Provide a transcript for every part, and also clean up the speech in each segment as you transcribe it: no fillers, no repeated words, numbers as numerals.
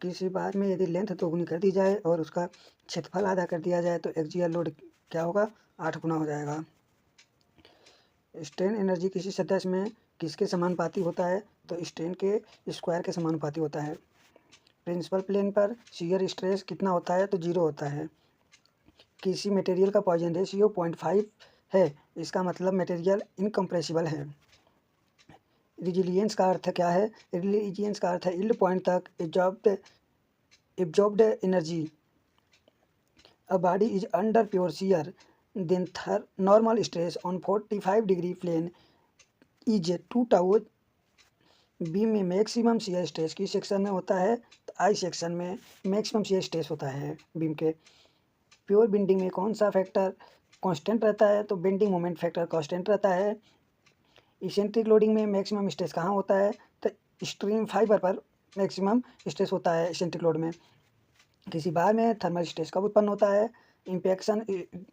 किसी बार में यदि लेंथ दोगुनी कर दी जाए और उसका क्षेत्रफल आधा कर दिया जाए तो एक्सियल लोड क्या होगा? 8 गुना हो जाएगा। स्ट्रेन एनर्जी किसी सतह में किसके समानुपाती होता है? तो स्ट्रेन के स्क्वायर के समानुपाती होता है। प्रिंसिपल प्लेन पर शियर स्ट्रेस कितना होता है? तो 0 होता है। किसी मटेरियल का पॉइजन रेशियो 0.5 है, इसका मतलब मटेरियल इनकम्प्रेसिबल है। रिजिलियंस का अर्थ क्या है? रिजिलियंस का अर्थ है यील्ड पॉइंट तक absorbed energy. A body is under pure shear then normal stress on 45 degree plane is 2 tau. Beam में मैक्सिमम शियर स्ट्रेस किस सेक्शन में होता है? तो आई सेक्शन में मैक्सिमम शियर स्ट्रेस होता है बीम के। प्योर बेंडिंग में कौन सा फैक्टर कांस्टेंट रहता है? तो बेंडिंग मोमेंट फैक्टर कांस्टेंट रहता है। इसेंट्रिक लोडिंग में मैक्सिमम स्ट्रेस कहाँ होता है? तो स्ट्रीम फाइबर पर मैक्सिमम स्ट्रेस होता है इसेंट्रिक लोड में। किसी बार में थर्मल स्ट्रेस कब उत्पन्न होता है? इम्पैक्शन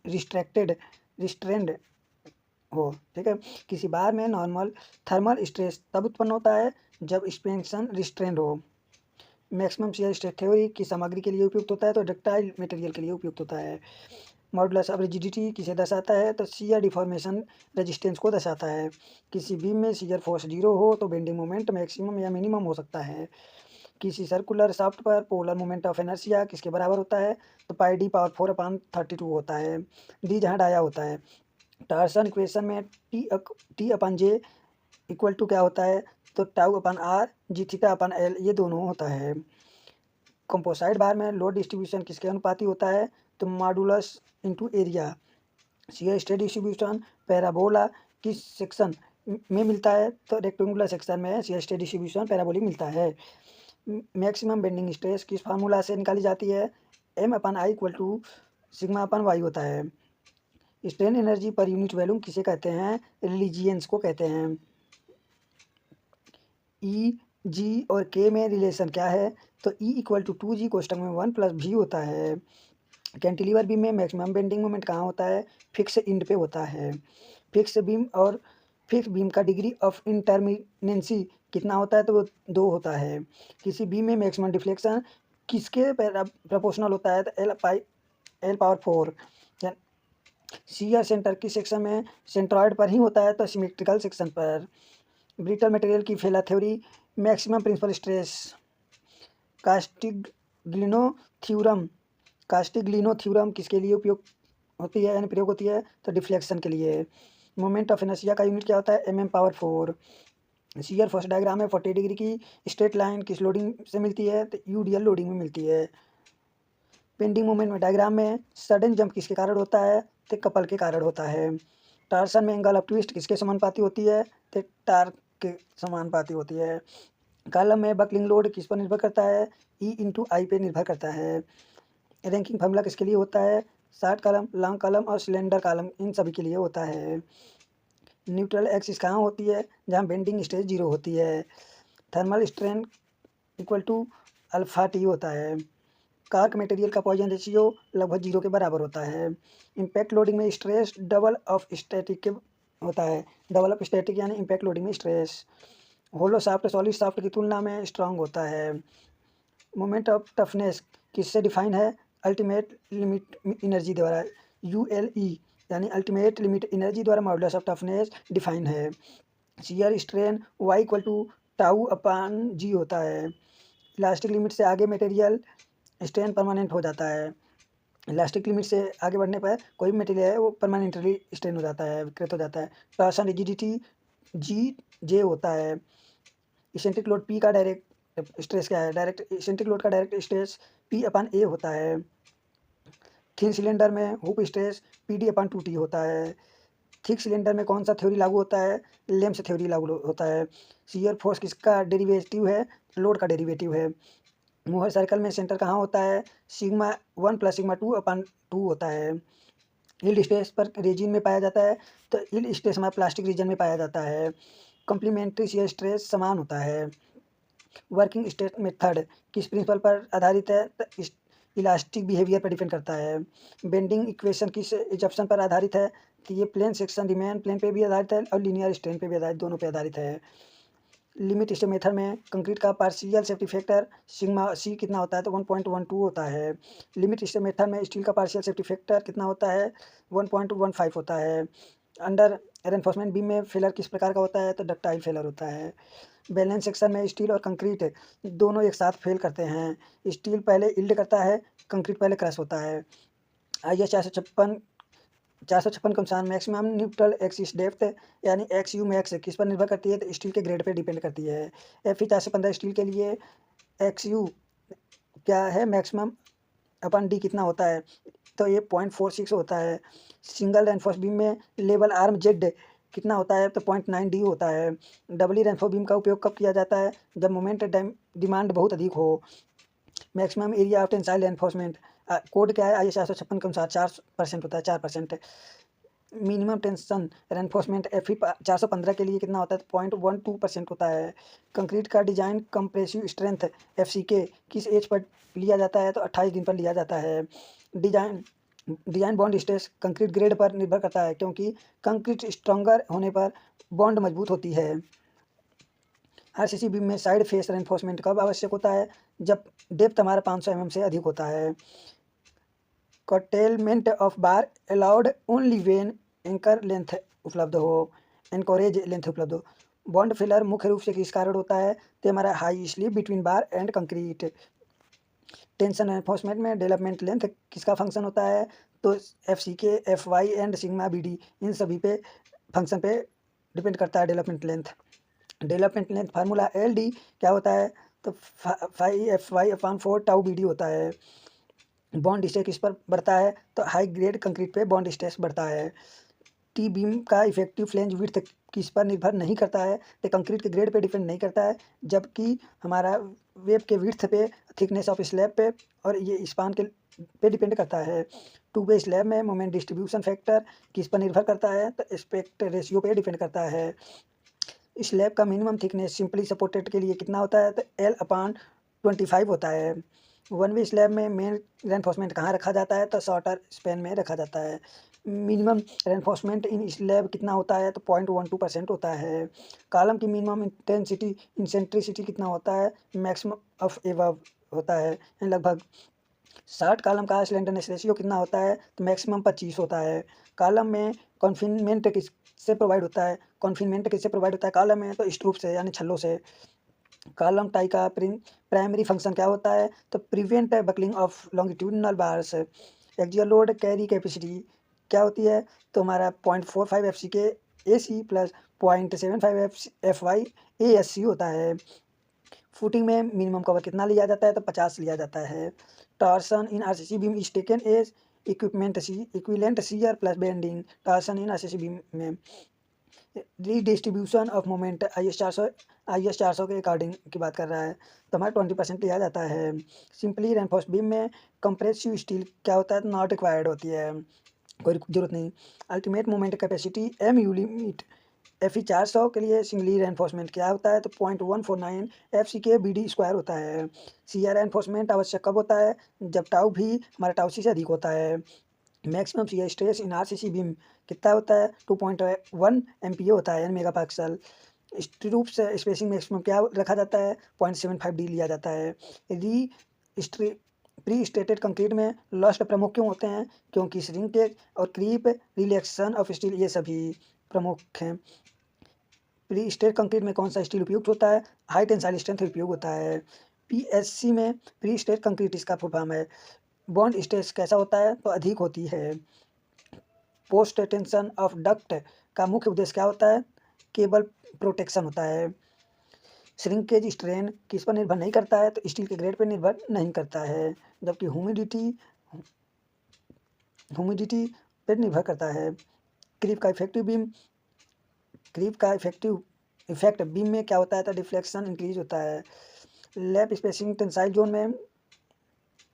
रिस्ट्रेंड हो, ठीक है। किसी बार में नॉर्मल थर्मल स्ट्रेस तब उत्पन्न होता है जब एक्सपेंशन रिस्ट्रेंड हो। मैक्सिमम शियर स्ट्रेस थ्योरी की सामग्री के लिए उपयुक्त होता है? तो डक्टाइल मटेरियल के लिए उपयुक्त होता है। मॉडुलस ऑफ रिजिडिटी किसे दर्शाता है? तो शियर डिफॉर्मेशन रेजिस्टेंस को दर्शाता है। किसी बीम में शियर फोर्स 0 हो तो बेंडिंग मोमेंट मैक्सिमम या मिनिमम हो सकता है। किसी सर्कुलर शाफ्ट पर पोलर मोमेंट ऑफ इनर्शिया किसके बराबर होता है? तो पाई डी पावर 4/32 होता है। डी जहाँ डाया होता है। टॉर्सन इक्वेशन में T upon J equal to क्या होता है? तो tau upon R G theta upon L ये दोनों होता है। कंपोसाइट बार में लोड डिस्ट्रीब्यूशन किसके अनुपाती होता है? तो modulus into area. Shear stress distribution parabola किस सेक्शन में मिलता है? तो रेक्टेंगुलर सेक्शन में शियर स्ट्रेस डिस्ट्रीब्यूशन पैराबोलिक मिलता है। मैक्सिमम बेंडिंग स्ट्रेस किस फार्मूला से निकाली जाती है? M upon I equal to sigma upon Y होता है। Strain energy per unit volume किसे कहते हैं? रिलीजियंस को कहते हैं। ई जी और के में रिलेशन क्या है? तो ई इक्वल टू 2G कोष्टक में 1 + V होता है। कैंटिलीवर बीम में मैक्सिमम बेंडिंग मोमेंट कहाँ होता है? फिक्स इंड पे होता है। फिक्स बीम और फिक्स बीम का डिग्री ऑफ इंटरमिनेंसी कितना होता है? तो वो 2 होता है। किसी बीम में मैक्सिमम डिफ्लेक्शन किसके प्रोपोर्शनल होता है? तो एल पावर 4। शियर सेंटर किस सेक्शन में? सेंट्रॉइड पर ही होता है, तो सिमेट्रिकल सेक्शन पर। ब्रिटल मटेरियल की failure theory maximum principal stress Castigliano theorem. Castigliano theorem किसके लिए उपयोग होती है यानी प्रयोग होती है? तो डिफ्लेक्शन के लिए। मोमेंट ऑफ इनर्शिया का यूनिट क्या होता है? mm power 4। Shear force diagram में 40 डिग्री की स्ट्रेट लाइन किस लोडिंग से मिलती है? तो यूडियल लोडिंग में मिलती है। बेंडिंग मोमेंट में डायग्राम में सडन जंप किसके कारण होता है? तो कपल के कारण होता है। टार्सन में एंगल ऑफ ट्विस्ट किसके समानुपाती होती है? तो टार्क के समानुपाती होती है। कॉलम में बकलिंग लोड किस पर निर्भर करता है? ई इंटू आई पे निर्भर करता है। रैंकिंग फार्मूला किसके लिए होता है? शॉर्ट कॉलम, लॉन्ग कॉलम और सिलेंडर कॉलम इन सभी के लिए होता है। न्यूट्रल एक्सिस कहाँ होती है? जहाँ बेंडिंग स्ट्रेस 0 होती है। Thermal strain equal to alpha T होता है। कार्क मटेरियल का पॉइजन रेशियो लगभग 0 के बराबर होता है। इम्पैक्ट लोडिंग में स्ट्रेस डबल ऑफ स्टैटिक के होता है। डबल ऑफ स्टैटिक यानी इम्पैक्ट लोडिंग में stress hollow shaft solid shaft की तुलना में स्ट्रांग होता है। मोमेंट ऑफ टफनेस किससे डिफाइन है? अल्टीमेट लिमिट एनर्जी द्वारा। ULE यानी अल्टीमेट लिमिट एनर्जी द्वारा मॉडुलस ऑफ टफनेस डिफाइन है। Shear strain Y equal to tau upon G होता है। इलास्टिक लिमिट से आगे मटेरियल स्ट्रेन परमानेंट हो जाता है। इलास्टिक लिमिट से आगे बढ़ने पर कोई भी मटेरियल है वो परमानेंटली स्ट्रेन हो जाता है, विकृत हो जाता है। टॉर्सन रिजिडिटी GJ होता है। इसेंट्रिक लोड P का डायरेक्ट स्ट्रेस क्या है? डायरेक्ट इसेंट्रिक लोड का डायरेक्ट स्ट्रेस P/A होता है। थिन सिलेंडर में हुप स्ट्रेस PD/2T होता है। थिक सिलेंडर में कौन सा थ्योरी लागू होता है? लेम्स थ्योरी लागू होता है। शियर फोर्स किसका डेरिवेटिव है? लोड का डेरिवेटिव है। मोहर सर्कल में सेंटर कहाँ होता है? सिग्मा 1 + सिग्मा 2/2 होता है। यील्ड स्ट्रेस पर रीजन में पाया जाता है, तो यील्ड स्ट्रेस हमारा प्लास्टिक रीजन में पाया जाता है। कॉम्प्लीमेंट्री शियर स्ट्रेस समान होता है। वर्किंग स्ट्रेस मेथड किस प्रिंसिपल पर आधारित है? तो इलास्टिक बिहेवियर पर डिपेंड करता है। बेंडिंग इक्वेशन किस इजप्शन पर आधारित है? तो ये प्लेन सेक्शन रिमेन प्लेन पे भी आधारित है और लीनियर स्ट्रेन पे भी आधारित, दोनों पे आधारित है। लिमिट स्टेट मेथड में कंक्रीट का partial safety factor sigma C कितना होता है तो 1.12 होता है। लिमिट स्टेट मेथड में स्टील का पार्शियल सेफ्टी फैक्टर कितना होता है 1.15 होता है। अंडर रेनफोर्समेंट बीम में फेलर किस प्रकार का होता है तो डक्टाइल फेलर होता है। बैलेंस सेक्शन में स्टील और कंक्रीट दोनों एक साथ फेल करते हैं। स्टील पहले इल्ड करता है, कंक्रीट पहले क्रश होता है। IS 456 के अनुसार मैक्सिमम न्यूट्रल एक्सिस डेप्थ यानी एक्स यू मैक्स किस पर निर्भर करती है तो स्टील के ग्रेड पर डिपेंड करती है। FE 415 स्टील के लिए एक्स यू क्या है मैक्सिमम अपन डी कितना होता है तो ये 0.46 होता है। सिंगल रेनफोर्स बीम में लेवल आर्म जेड कितना होता है तो 0.9 डी होता है। डबली रेनफोर्स बीम का उपयोग कब किया जाता है जब मोमेंट डिमांड बहुत अधिक हो। Maximum area of tensile reinforcement code क्या है IS 456 के अनुसार 4% होता है 4%। मिनिमम टेंशन रेनफोर्समेंट FE 415 के लिए कितना होता है 0.12% होता है। कंक्रीट का डिजाइन कंप्रेसिव स्ट्रेंथ FCK किस एज पर लिया जाता है तो 28 दिन पर लिया जाता है। Design bond stress concrete grade पर निर्भर करता है क्योंकि कंक्रीट स्ट्रॉन्गर होने पर बॉन्ड मजबूत होती है। RCC बीम में साइड फेस रेनफोर्समेंट कब आवश्यक होता है जब डेप्थ हमारा 500 mm से अधिक होता है। Curtailment of bar allowed only when anchor length उपलब्ध हो, एनकोरेज लेंथ उपलब्ध हो। बॉन्ड फिलर मुख्य रूप से किस कारण होता है तो हमारा high slip between bar and concrete. Tension enforcement में डेवलपमेंट लेंथ किसका फंक्शन होता है तो FCK FY and sigma BD इन सभी पे फंक्शन पे डिपेंड करता है development length. Development length formula LD क्या होता है तो 5FY/4 टाउ BD होता है। बॉन्ड स्ट्रेस किस पर बढ़ता है तो हाई ग्रेड कंक्रीट पे बॉन्ड स्ट्रेस बढ़ता है। टी बीम का इफेक्टिव फ्लेंज विड्थ किस पर निर्भर नहीं करता है तो कंक्रीट के ग्रेड पे डिपेंड नहीं करता है जबकि हमारा वेब के विड्थ पे थिकनेस ऑफ स्लैब पे और ये स्पान के पे डिपेंड करता है। टू वे स्लैब में मोमेंट डिस्ट्रीब्यूशन फैक्टर किस पर निर्भर करता है तो एस्पेक्ट रेशियो पे डिपेंड करता है। स्लैब का मिनिमम थिकनेस सिंपली सपोर्टेड के लिए कितना होता है तो L/25 होता है। वन वे स्लैब में मेन रेनफोर्समेंट कहाँ रखा जाता है तो शॉर्टर स्पेन में रखा जाता है। मिनिमम रेनफोर्समेंट इन स्लैब कितना होता है तो 0.12% होता है। कॉलम की मिनिमम इंटेंसिटी इंसेंट्रिसिटी कितना होता है मैक्सिमम ऑफ एबव होता है लगभग। 60 कॉलम का स्लेंडरनेस रेशियो कितना होता है तो मैक्सिमम 25 होता है। कॉलम में कॉन्फिनमेंट किससे प्रोवाइड होता है कॉन्फिनमेंट किससे प्रोवाइड होता है कॉलम में तो स्ट्रूप से यानी छल्लों से। कॉलम टाई का प्राइमरी फंक्शन क्या होता है तो prevent buckling of longitudinal bars. Axial load carry capacity क्या होती है तो हमारा 0.45 FCK AC plus 0.75 FY ASC होता है। फुटिंग में मिनिमम कवर कितना लिया जाता है तो 50 लिया जाता है। Torsion in RCC beam is taken as equivalent shear plus bending. Torsion in RCC beam में रीडिस्ट्रीब्यूशन ऑफ मोमेंट IS 400 के अकॉर्डिंग की बात कर रहा है तो हमारा 20% लिया जाता है। सिंपली रेनफोर्स बीम में कंप्रेसिव स्टील क्या होता है नॉट रिक्वायर्ड होती है कोई जरूरत नहीं। Ultimate moment capacity MU limit FE 400 के लिए सिंगली रेनफोर्समेंट क्या होता है तो 0.149 FCK BD स्क्वायर होता है। CR रेनफोर्समेंट आवश्यक कब होता है जब टाउ भी हमारा टाउ सी से अधिक होता है। Maximum shear stress in RCC beam कितना होता है 2.1 MPa होता है मेगा पास्कल। स्ट्रूप से स्पेसिंग मैक्सिमम क्या रखा जाता है 0.75D लिया जाता है। प्री स्टेटेड कंक्रीट में लॉस्ट प्रमुख क्यों होते हैं क्योंकि श्रिंकेज और क्रीप रिलैक्सेशन ऑफ स्टील ये सभी प्रमुख हैं। प्री स्टेट कंक्रीट में कौन सा स्टील उपयुक्त होता है हाई टेंसाइल स्ट्रेंथ उपयोग होता है। PSC में प्री स्टेट कंक्रीट इसका फुल फॉर्म है। बॉन्ड स्ट्रेस कैसा होता है तो अधिक होती है। पोस्ट टेंशन ऑफ डक्ट का मुख्य उद्देश्य क्या होता है केबल प्रोटेक्शन होता है। श्रिंकेज स्ट्रेन किस पर निर्भर नहीं करता है तो स्टील के ग्रेड पर निर्भर नहीं करता है जबकि ह्यूमिडिटी पर निर्भर करता है। क्रीप का इफेक्ट बीम में क्या होता है तो डिफ्लेक्शन इंक्रीज होता है। लैप स्पेसिंग टेंसाइल जोन में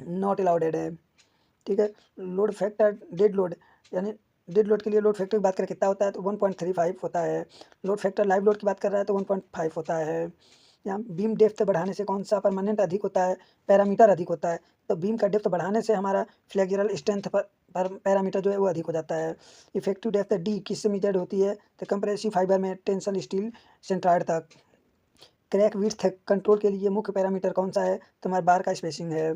नॉट अलाउडेड है ठीक है। लोड फैक्टर डेड लोड यानी डेड लोड के लिए लोड फैक्टर की बात करें कितना होता है तो 1.35 होता है। लोड फैक्टर लाइव लोड की बात कर रहा है तो 1.5 होता है। यहाँ बीम डेप्थ बढ़ाने से कौन सा परमानेंट अधिक होता है पैरामीटर अधिक होता है तो बीम का डेप्थ बढ़ाने से हमारा फ्लेक्सुरल स्ट्रेंथ पर पैरामीटर जो है वो अधिक हो जाता है। इफेक्टिव डेप्थ D किससे मेजर्ड होती है तो कंप्रेसिव फाइबर में टेंशन स्टील सेंट्रॉइड तक। क्रैक विड्थ कंट्रोल के लिए मुख्य पैरामीटर कौन सा है? तो हमारा बार का स्पेसिंग है।